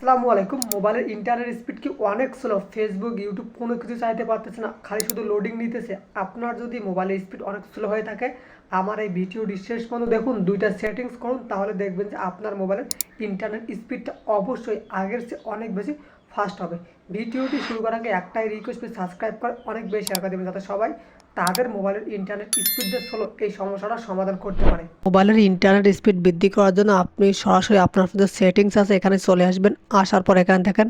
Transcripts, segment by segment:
আসসালামু আলাইকুম। মোবাইলের ইন্টারনেট স্পিড কি অনেক স্লো? ফেসবুক, ইউটিউব কোনো কিছু চাইতে পারতেছে না, খালি শুধু লোডিং নিতেছে। আপনার যদি মোবাইলের স্পিড অনেক স্লো হয়ে থাকে, আমার এই ভিডিওটি শেষ পর্যন্ত দেখুন, দুইটা সেটিংস করুন, তাহলে দেখবেন যে আপনার মোবাইলের ইন্টারনেট স্পিডটা অবশ্যই আগের চেয়ে অনেক বেশি ফাস্ট হবে। ভিডিওটি শুরু করার আগে একটাই রিকোয়েস্ট, সাবস্ক্রাইব করে অনেক বেশি শেয়ার করে দেবেন, যাতে সবাই তাদের মোবাইলের ইন্টারনেট স্পিড যে স্লো এই সমস্যাটার সমাধান করতে পারে। মোবাইলের ইন্টারনেট স্পিড বৃদ্ধি করার জন্য আপনি সরাসরি আপনার যে সেটিংস আছে এখানে চলে আসবেন। আসার পর এখানে দেখেন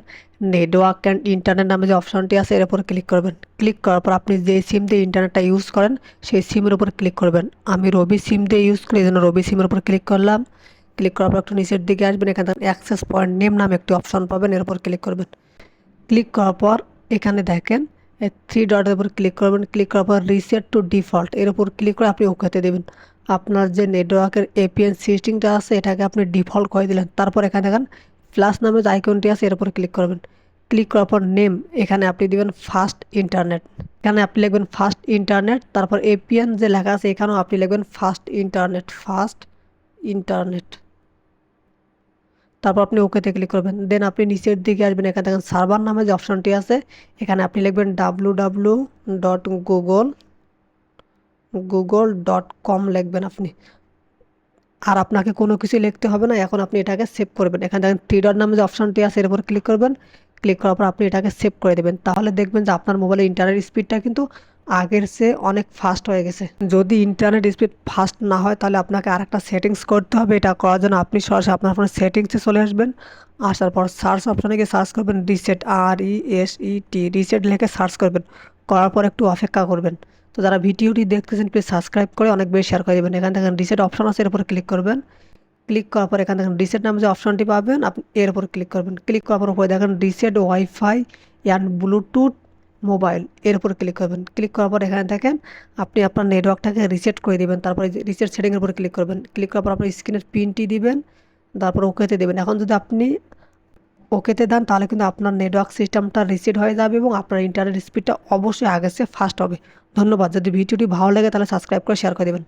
নেটওয়ার্ক অ্যান্ড ইন্টারনেট নামে যে অপশনটি আছে এর উপর ক্লিক করবেন। ক্লিক করার পর আপনি যে সিম দিয়ে ইন্টারনেটটা ইউজ করেন সেই সিমের উপর ক্লিক করবেন। আমি রবি সিম দিয়ে ইউজ করি, এই জন্য রবি সিমের উপর ক্লিক করলাম। ক্লিক করার পর একটু নিচের দিকে আসবেন, এখানে দেখেন অ্যাক্সেস পয়েন্ট নেম নামে একটি অপশন পাবেন, এর উপর ক্লিক করবেন। ক্লিক করার পর এখানে দেখেন থ্রি ডটের উপর ক্লিক করবেন। ক্লিক করার পর রিসেট টু ডিফল্ট এর উপর ক্লিক করে আপনি ওকেতে দেবেন। আপনার যে নেটওয়ার্কের এপিএন সিস্টেমটা আছে এটাকে আপনি ডিফল্ট করে দিলেন। তারপর এখানে দেখেন প্লাস নামে যে আইকনটি আছে এর উপর ক্লিক করবেন। ক্লিক করার পর নেম এখানে আপনি দিবেন ফাস্ট ইন্টারনেট। এখানে আপনি লিখবেন ফাস্ট ইন্টারনেট, তারপর এপিএন যে লেখা আছে এখানেও আপনি লিখবেন ফাস্ট ইন্টারনেট, ফাস্ট ইন্টারনেট। তারপর আপনি ওকেতে ক্লিক করবেন। দেন আপনি নিচের দিকে আসবেন, এখানে দেখেন সার্ভার নামে যে অপশনটি আছে এখানে আপনি লিখবেন www.google.com লিখবেন আপনি। আর আপনাকে কোনো কিছু লিখতে হবে না। এখন আপনি এটাকে সেভ করবেন। এখানে দেখেন থ্রি ডট নামে যে অপশনটি আছে এর উপর ক্লিক করবেন। ক্লিক করার পর আপনি এটাকে সেভ করে দেবেন। তাহলে দেখবেন যে আপনার মোবাইলের ইন্টারনেট স্পিডটা কিন্তু আগের চেয়ে অনেক ফাস্ট হয়ে গেছে। যদি ইন্টারনেট স্পিড ফাস্ট না হয় তাহলে আপনাকে আরেকটা সেটিংস করতে হবে। এটা করার জন্য আপনি সরাসরি আপনার ফোনের সেটিংসে চলে আসবেন। আসার পর সার্চ অপশনে গিয়ে সার্চ করবেন রিসেট, RESET, রিসেট লিখে সার্চ করবেন। করার পর একটু অপেক্ষা করবেন। তো যারা ভিডিওটি দেখতেছেন প্লিজ সাবস্ক্রাইব করে অনেক বেশি শেয়ার করে দেবেন। এখানে দেখেন রিসেট অপশন আছে, এর উপর ক্লিক করবেন। ক্লিক করার পর এখানে দেখেন রিসেট নামে যে অপশনটি পাবেন আপনি এর উপর ক্লিক করবেন। ক্লিক করার পর উপরে দেখেন reset wifi and Bluetooth mobile, এর উপর ক্লিক করবেন। ক্লিক করার পর এখানে দেখেন আপনি আপনার নেটওয়ার্কটাকে রিসেট করে দিবেন। তারপরে রিসেট সেটিংয়ের উপর ক্লিক করবেন। ক্লিক করার পর আপনার স্ক্রিনের পিনটি দিবেন, তারপর ওকেতে দেবেন। এখন যদি আপনি ওকেতে দেন তাহলে কিন্তু আপনার নেটওয়ার্ক সিস্টেমটা রিসেট হয়ে যাবে এবং আপনার ইন্টারনেট স্পিডটা অবশ্যই আগের চেয়ে ফাস্ট হবে। ধন্যবাদ। যদি ভিডিওটি ভালো লাগে তাহলে সাবস্ক্রাইব করে শেয়ার করে দেবেন।